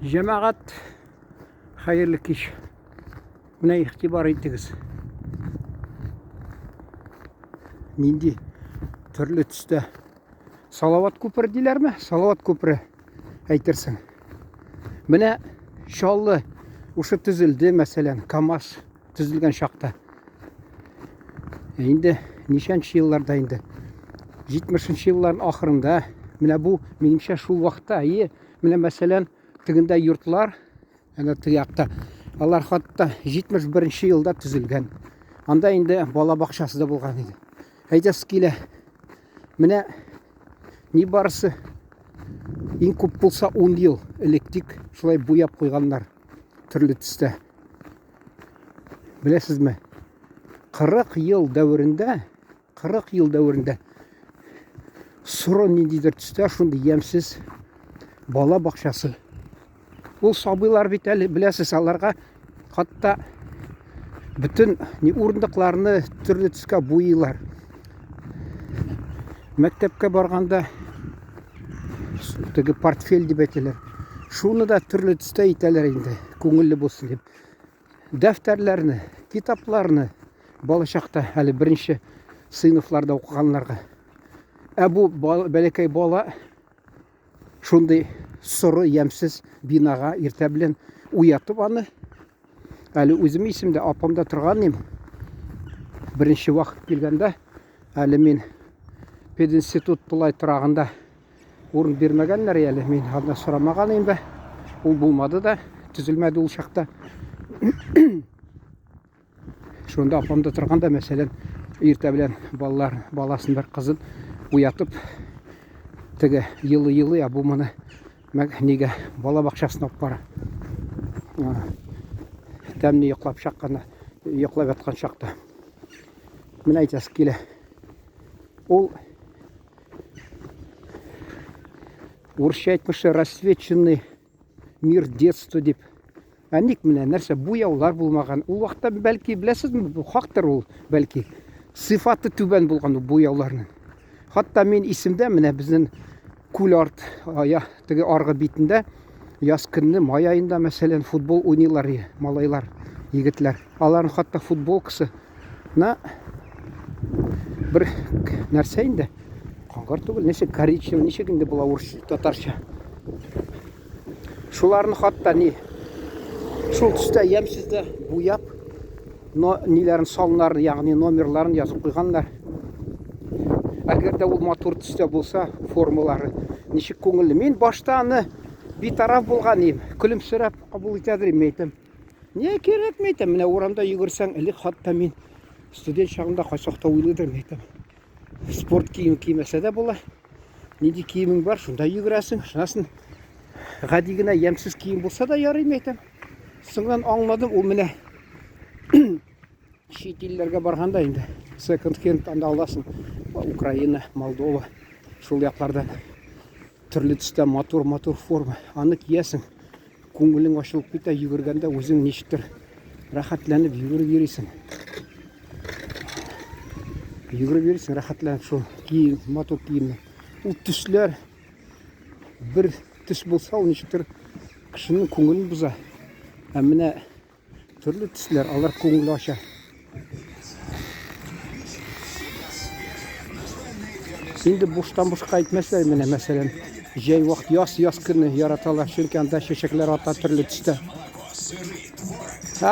Cemaat hayırlı kış. Buna ihtibar ettiniz. Nindi türlü түсті салауат көпірі дейлер ме? Салауат көпірі әйтерсің. Міне шаллы ұшы түзілді, мәселен, КамАЗ түзілген шақта. Енді нешенші жылларда енді 70-ші жыллардың ақырында, міне бұл меніңше шул уақытта, міне мәселен тігінде юртлар, әне тияқта, алар хатта 71-ші жылда түзілген. Анда енді бала бақшасы да болған еді. Әйтесі келе, міне не барысы ең көп болса 10 ел электик шылай бояп қойғандар түрлі түсті. Білесіз ме? 40 ел дәуірінде сұры нендейдер түсті, шынды емсіз бала бақшасы. Бұл сабыйлар бет әлі білесіз, аларға қатта бүтін орындықларыны түрлі түске бойылар. Мәктепке барғанда тегі портфель деп әйтелер. Шуны да түрлі түсті етелер енді, көңілі болсын деп. Дәфтерлеріні, китапларыны бала шақта әлі бірінші сыйныфларда оқығанларға. Бұл бәлекей бала шундай сұры емсіз бинаға ерте білен уятып аны. Әлі өзім есімде апамда тұрған ем. Бірінші уақыт келгенде әлі мен пединститут бұлай тұрағында орын бермегенлер әлі. Мен ада сұрамаған ем бе. Ол болмады да, түзілмеді ол шақта. Шонда апамда тұрғанда мәселен ерте білен баласын бір қызын уятып тігі елы бұл мұны неге бала бақшасына алып бара. Тәміне еқлап жатқан шақта. Мен айтасы келе. Ол орысша айтмышы расцвеченный мир детства деп. Әнек міне нәрсе бояулар болмаған. Ол уақытта бәлки білесіз ме? Хақтыр ол бәлки. Сифаты түбән болған бояуларының. Хатта мен есімде міне біздің күл арт тігі арғы бетінде яз күнні май айында мәселен футбол ойнайлар малайлар, егітлер. Аларын хатта футбол кісі бір нәрсе енді қаңғар түгіл, неше коричневый, неше күнде бұла орыс татарша. Шуларын хатта шул түсті емсізді буяп, нелерін салынарын, яғни номерларын жазып қойғандар. Әгерде ол мотор түсті болса, формулары нешік көңілі. Мен баштаны бейтарап болған ем, күлімсіреп қабыл етедір ейтім. Не керек мейтім? Міне орамда үйгірсең, әлі хатта мен студент шағында қайсақта ойлыдыр мейтім. Спорт киім киімесе де бола. Неде киімің бар, шында үйгіресің. Шынасын ғадигіне емсіз киім болса да ярай мейтім. Сыңған аңладым, ол міне шет елдерге барғанда енді секонд-хенд анда аласың. Украина, Молдова, шул яқлардан түрлі түсті мотор форма. Аны киесің, көңілің ашылып кете, үйгіргенде өзің нешіктір рахатланып үйгіріп ересің. Рахатланып шул киім, мотор киімні. Ол түслер бір түс болса, ол нешіктір кішінің көңілін бұза. Әміне түрлі түслер, алар көңілі аша. Енді бұштан-бұшқа айтмәсілер мені мәселен. Жай уақыт яс күні яраталар, шөнке анда шешеклер ата түрлі түсті.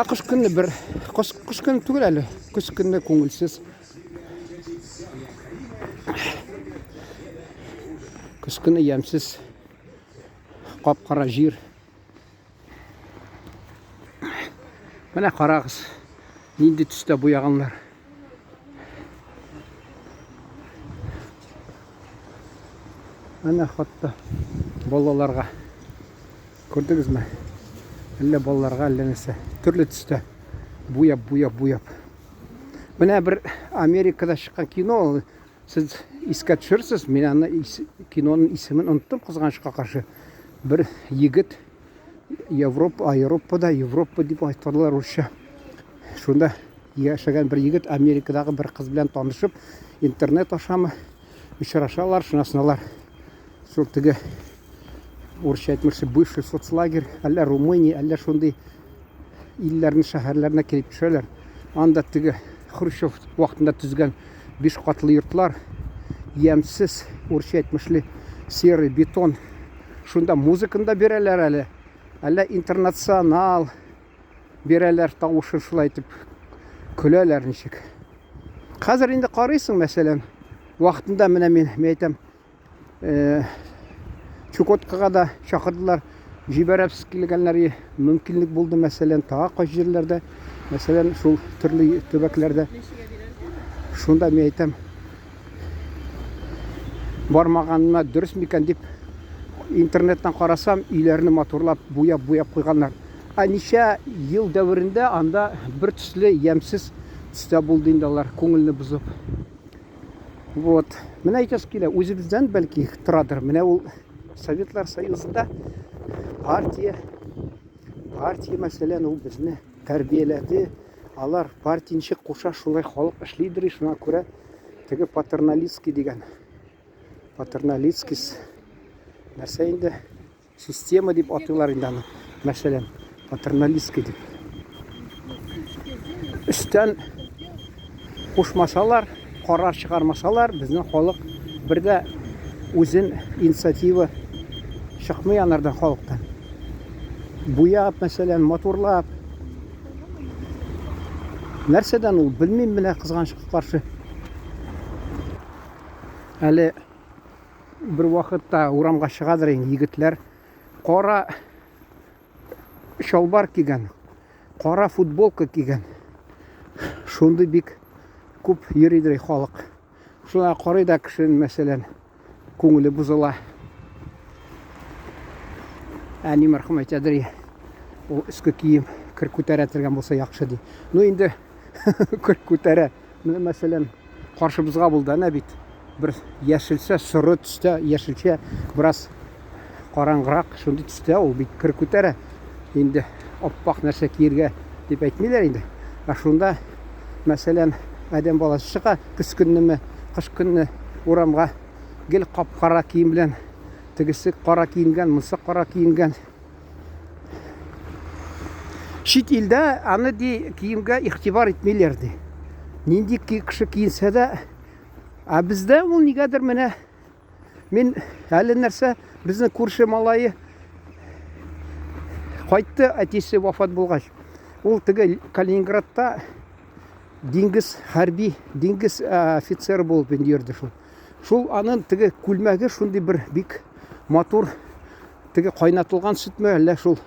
Қыш күні бір, қыш күні түгіл әлі, күз күні көңілсіз. Күз күні емсіз, қап-қара жер. Міне қарағыз, ненде түсті бояғанлар. Әне қатты балаларға көрдіңіз ме? Әлі балаларға әлленесі түрлі түсті бояп. Міне бір Америкада шыққан кино, сіз еске түсірсіз, мен ана киноның есімін ұнттым қызғанышқа қаршы. Бір егіт Европада деп айтылар орысша. Шонда яшаған бір егіт Америкадағы бір қыз білен танышып, интернет ашамы, үшірашалар, шынасыналар. Сол тігі орысша айтмакчы бывший соцлагерь, әллә Румыния, әллә шундый илләрнең шәһәрләренә килеп төшәләр. Анда теге Хрущев вакытында төзгән 5 катлы йортлар, ямсыз, орысша әйтмәшле серый бетон. Шунда музыканы да бирәләр әллә интернационал бирәләр, тавышын шулай итеп көләләр ничек. Хәзер инде карыйсың, мәсәлән, вакытында менә мин әйтәм, Чукоткага да чакырдылар, җибәрәбез килгәннәр мөмкинлек булды, мәсәлән, тагы кайсы җирләрдә, мәсәлән, шул төрле төбәкләрдә. Шунда мин әйтәм, бармаганыма дөрес микән дип интернеттан карасам, өйләрне матурлап, буяп куйганнар. Ничә ел дәверендә анда бер төсле ямсыз төстә булды инде алар, күңелне бузып. Вот. Менә әйтәс килә, үзебездән бәлки торадыр. Менә ул Советлар Союзында партия мәсәлән, ул безне тәрбияләде. Алар партиянче куша шулай халык эшлидер, шуңа күрә теге патерналистский дигән. Патерналистский нәрсә инде? Система дип атыйлар инде аны. Мәсәлән, патерналистский дип. Өстән кушмасалар, карар чыгармасалар, безнең халык бердә үзен инициатива чыкмый анардан халыктан. Буяп, мәсәлән, матурлап. Нәрсәдән ул? Белмим, менә кызганчыкка каршы. Әле бер вакытта урамга чыгадыр егетләр, кара шалбар кигән, кара футболка кигән. Шундый бик күп йөридер халык. Шуңа карый да кешенең, мәсәлән, күңеле бузыла. Әни мәрхүм әйтәдер, ул өске кием кир күтәрә тергән булса яхшы ди. Ну инде кир күтәрә. Менә мәсәлән, каршыбызга булды ана бит. Бер яшелчә, соры төстә, яшелчә, бераз караңгырак, шундый төстә ул бит кир күтәрә. Инде оппак нәрсә киергә дип әйтмиләр инде. Шунда мәсәлән, адәм баласы чыга, кыш көннеме, кыш көнне урамга гел кап-кара кием белән, тегесе кара киенгән, монсы кара киенгән. Чит илдә аны ди киемгә игътибар итмиләр ди. Нинди кеше киенсә дә, бездә ул нигәдер менә мин әле нәрсә, безнең күрше малае кайтты, әтисе вафат булгач. Ул теге Калининградта диңгез хәрби, диңгез офицеры булып йөрде шул. Шул аның теге күлмәге шундый бер бик матур, теге кайнатылган сөтме, әллә шул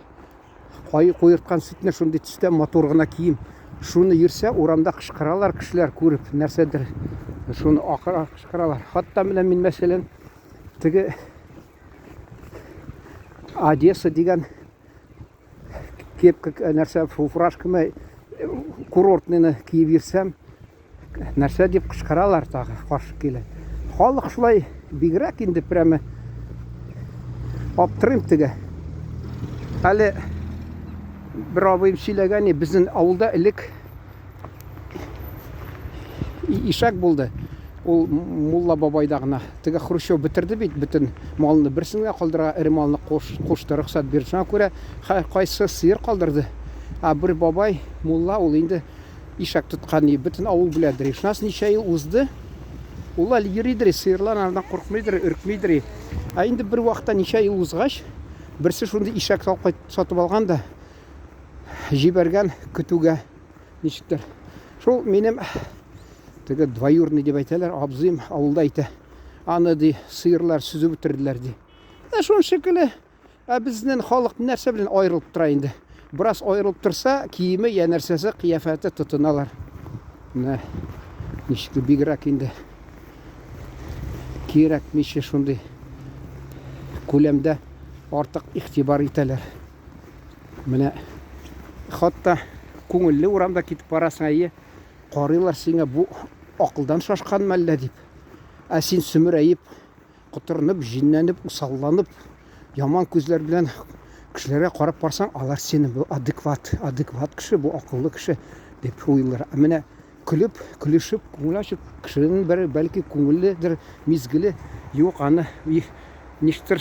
куерткан сөтне шундый төстә матур гына кием. Шуны йөрсә, урамда кычкыралар кешеләр күреп, нәрсәдер. Шуны акыра кычкыралар. Хатта менә мин мәсәлән теге Одесса дигән кепка нәрсә, фуражкамы курортныны киеп йөрсәм, нәрсә дип кычкыралар тагы, каршы килә. Халык шулай бигрәк инде прямо аптырым теге. Әле бер абыем сөйләгән, безнең авылда элек ишак булды. Ул Мулла бабайда гына. Теге Хрущев битерде бит бөтен малны, берсенә калдыра, ире малны кушты, рөхсәт бирде. Шуңа күрә кайсы сыер калдырды. Бер бабай, Мулла, ул инде ишак тоткан, бөтен авыл беләдер. Шунысы ничә ел узды. Ул әле йөридер, сыерлар андан куркмыйдыр, өркмыйдыр. Инде бер вакытта ничә ел узгач, берсе шундый ишак сатып алган да җибәргән көтүгә ничектер. Шул минем теге двоюрный дип әйтәләр, абзыем авылда әйтә. Аны ди сыерлар сүзеп бетерделәр ди. Шуның шикелле, безнең халык нәрсә белән аерылып тора инде. Бераз аерылып торса, киеме, я нәрсәсе, кыяфәте тотыналар. Менә ничек бигрәк инде кирәкмичә шундый күләмдә артык игътибар итәләр. Менә хатта күңелле урамда китеп барасың, карыйлар сиңа, бу акылдан шашканмы әллә дип. Син сөмерәеп, кутырынып, җиннәнеп, усалланып, яман күзләр белән кешеләргә карап барсаң, алар сине бу адекват кеше, бу акыллы кеше дип уйлар. Менә көлеп, көлешеп, күңел ачып, кешенең бер бәлки күңелледер, мизгеле юк, аны ничектер